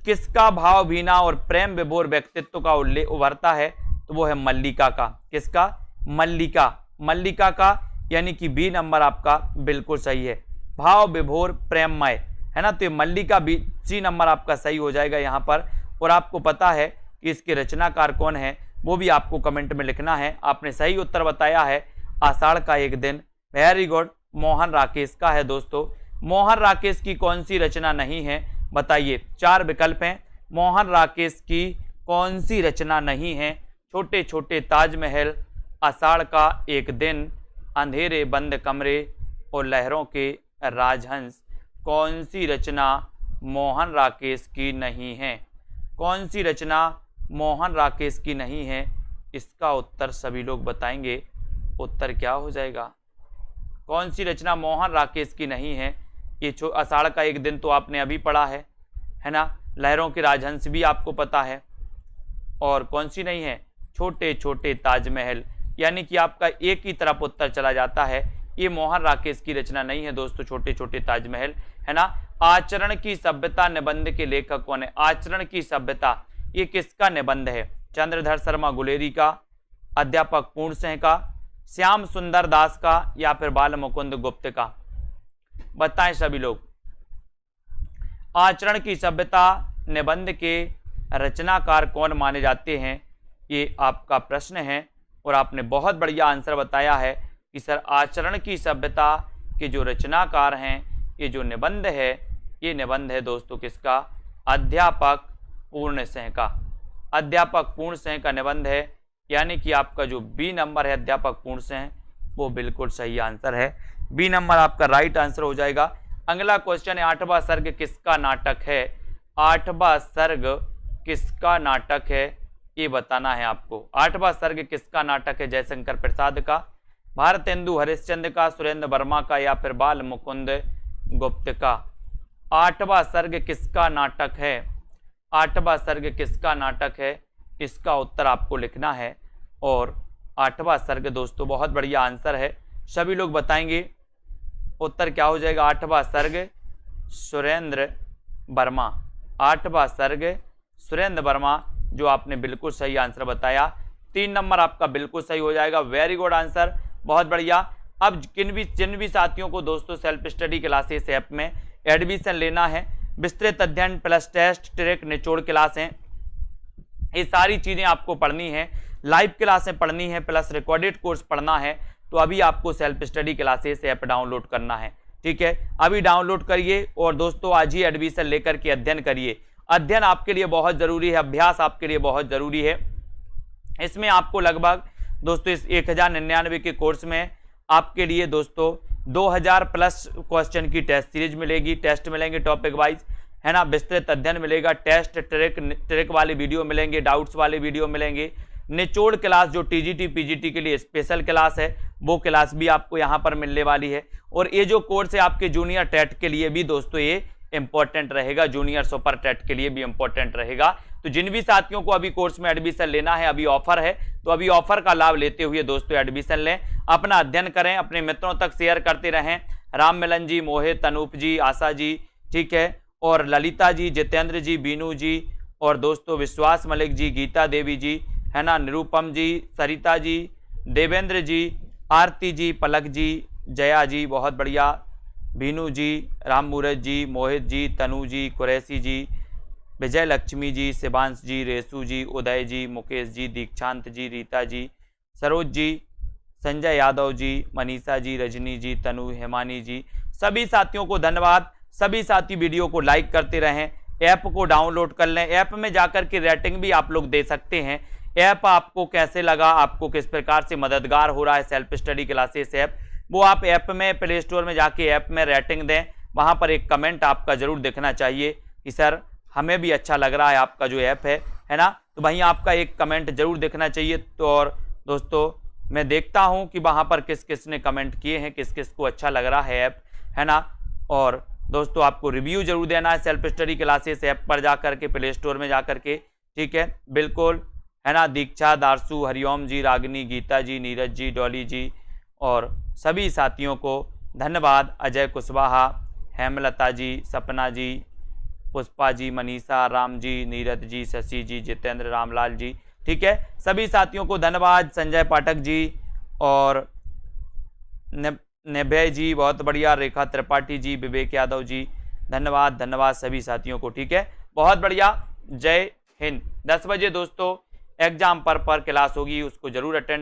किसका भाव भीना और प्रेम विभोर व्यक्तित्व का उभरता है? तो वो है मल्लिका का। किसका? मल्लिका का, यानी कि बी नंबर आपका बिल्कुल सही है। भाव विभोर प्रेममय, है ना। तो मल्लिका बी, सी नंबर आपका सही हो जाएगा यहाँ पर। और आपको पता है कि इसके रचनाकार कौन है, वो भी आपको कमेंट में लिखना है। आपने सही उत्तर बताया है, आषाढ़ का एक दिन। वेरी गुड, मोहन राकेश का है दोस्तों। मोहन राकेश की कौन सी रचना नहीं है, बताइए। 4 विकल्प हैं। मोहन राकेश की कौन सी रचना नहीं है? छोटे छोटे ताजमहल, आषाढ़ का एक दिन, अंधेरे बंद कमरे और लहरों के राजहंस। कौन सी रचना मोहन राकेश की नहीं है? कौन सी रचना मोहन राकेश की नहीं है? इसका उत्तर सभी लोग बताएंगे। उत्तर क्या हो जाएगा? कौन सी रचना मोहन राकेश की नहीं है? ये आषाढ़ का एक दिन तो आपने अभी पढ़ा है ना। लहरों के राजहंस भी आपको पता है। और कौन सी नहीं है? छोटे छोटे ताजमहल, यानी कि आपका एक ही तरफ उत्तर चला जाता है। ये मोहन राकेश की रचना नहीं है दोस्तों, छोटे छोटे ताजमहल, है ना। आचरण की सभ्यता निबंध के लेखक कौन है? आचरण की सभ्यता, ये किसका निबंध है? चंद्रधर शर्मा गुलेरी का, अध्यापक पूर्ण सिंह का, श्याम सुंदर दास का या फिर बाल मुकुंद गुप्त का? बताएं सभी लोग। आचरण की सभ्यता निबंध के रचनाकार कौन माने जाते हैं, ये आपका प्रश्न है। और आपने बहुत बढ़िया आंसर बताया है कि सर आचरण की सभ्यता के जो रचनाकार हैं, ये जो निबंध है, ये निबंध है दोस्तों किसका? अध्यापक पूर्ण सिंह का। अध्यापक पूर्ण सिंह का निबंध है, यानी कि आपका जो बी नंबर है अध्यापक पूर्ण सिंह, वो बिल्कुल सही आंसर है। बी नंबर आपका राइट आंसर हो जाएगा। अगला क्वेश्चन है, 8वां सर्ग किसका नाटक है? 8वां सर्ग किसका नाटक है, ये बताना है आपको। 8वां सर्ग किसका नाटक है? जयशंकर प्रसाद का, भारतेंदु हरिश्चंद्र का, सुरेंद्र वर्मा का या फिर बाल मुकुंद गुप्त का? 8वां सर्ग किसका नाटक है? 8वां सर्ग किसका नाटक है? इसका उत्तर आपको लिखना है। और 8वां सर्ग दोस्तों बहुत बढ़िया आंसर है, सभी लोग बताएंगे। उत्तर क्या हो जाएगा? 8वां सर्ग सुरेंद्र वर्मा। 8वां सर्ग सुरेंद्र वर्मा, जो आपने बिल्कुल सही आंसर बताया। 3 नंबर आपका बिल्कुल सही हो जाएगा। वेरी गुड आंसर, बहुत बढ़िया। अब जिन भी साथियों को दोस्तों सेल्फ स्टडी क्लासेस ऐप में एडमिशन लेना है, विस्तृत अध्ययन प्लस टेस्ट ट्रैक निचोड़ क्लास हैं, ये सारी चीजें आपको पढ़नी है, लाइव क्लासें पढ़नी है प्लस रिकॉर्डेड कोर्स पढ़ना है, तो अभी आपको self study classes app download करना है। ठीक है, अभी डाउनलोड करिए और दोस्तों आज ही एडमिशन लेकर के अध्ययन करिए। अध्ययन आपके लिए बहुत जरूरी है, अभ्यास आपके लिए बहुत जरूरी है। इसमें आपको लगभग दोस्तों इस 1099 के कोर्स में आपके लिए दोस्तों 2000 प्लस क्वेश्चन की टेस्ट सीरीज मिलेगी, टेस्ट मिलेंगे टॉपिक वाइज, है ना, विस्तृत अध्ययन मिलेगा, टेस्ट ट्रैक वाले वीडियो मिलेंगे, डाउट्स वाले वीडियो मिलेंगे, निचोड़ क्लास जो टीजीटी पीजीटी के लिए स्पेशल क्लास है वो क्लास भी आपको यहाँ पर मिलने वाली है। और ये जो कोर्स है आपके जूनियर टेट के लिए भी दोस्तों ये इंपॉर्टेंट रहेगा, जूनियर सुपर टेट के लिए भी इंपॉर्टेंट रहेगा। तो जिन भी साथियों को अभी कोर्स में एडमिशन लेना है, अभी ऑफर है, तो अभी ऑफर का लाभ लेते हुए दोस्तों एडमिशन लें, अपना अध्ययन करें, अपने मित्रों तक शेयर करते रहें। राम मिलन जी, मोहित, अनूप जी, आशा जी, ठीक है, और ललिता जी, जितेंद्र जी, बीनू जी, और दोस्तों विश्वास मलिक जी, गीता देवी जी, है ना, निरूपम जी, सरिता जी, देवेंद्र जी, आरती जी, पलक जी, जया जी, बहुत बढ़िया, बीनू जी, राम मूरत जी, मोहित जी, तनु जी, कुरैसी जी, विजय लक्ष्मी जी, शिवांश जी, रेसू जी, उदय जी, मुकेश जी, दीक्षांत जी, रीता जी, सरोज जी, संजय यादव जी, मनीषा जी, रजनी जी, तनु, हेमानी जी, सभी साथियों को धन्यवाद। सभी साथी वीडियो को लाइक करते रहें, ऐप को डाउनलोड कर लें, ऐप में जाकर के रेटिंग भी आप लोग दे सकते हैं। ऐप आपको कैसे लगा, आपको किस प्रकार से मददगार हो रहा है सेल्फ स्टडी क्लासेस ऐप, वो आप ऐप में प्ले स्टोर में जाके ऐप में रेटिंग दें, वहां पर एक कमेंट आपका जरूर दिखना चाहिए कि सर हमें भी अच्छा लग रहा है आपका जो ऐप है ना, तो वहीं आपका एक कमेंट जरूर दिखना चाहिए। तो और दोस्तों मैं देखता हूं कि वहां पर किस किस ने कमेंट किए हैं, किस किस को अच्छा लग रहा है ऐप, है ना। और दोस्तों आपको रिव्यू जरूर देना है सेल्फ स्टडी क्लासेस ऐप पर जाकर के, प्ले स्टोर में जाकर के, ठीक है, बिल्कुल, है ना। दीक्षा, दारसू, हरिओम जी, रागिनी, गीता जी, नीरज जी, डॉली जी और सभी साथियों को धन्यवाद। अजय कुशवाहा, हेमलता जी, सपना जी, पुष्पा जी, मनीषा, राम जी, नीरज जी, शशि जी, जितेंद्र, रामलाल जी, ठीक है, सभी साथियों को धन्यवाद। संजय पाठक जी और नेभ्य जी, बहुत बढ़िया, रेखा त्रिपाठी जी, विवेक यादव जी, धन्यवाद धन्यवाद सभी साथियों को, ठीक है, बहुत बढ़िया। जय हिंद। 10 बजे दोस्तों एग्जाम पर क्लास होगी, उसको जरूर अटेंड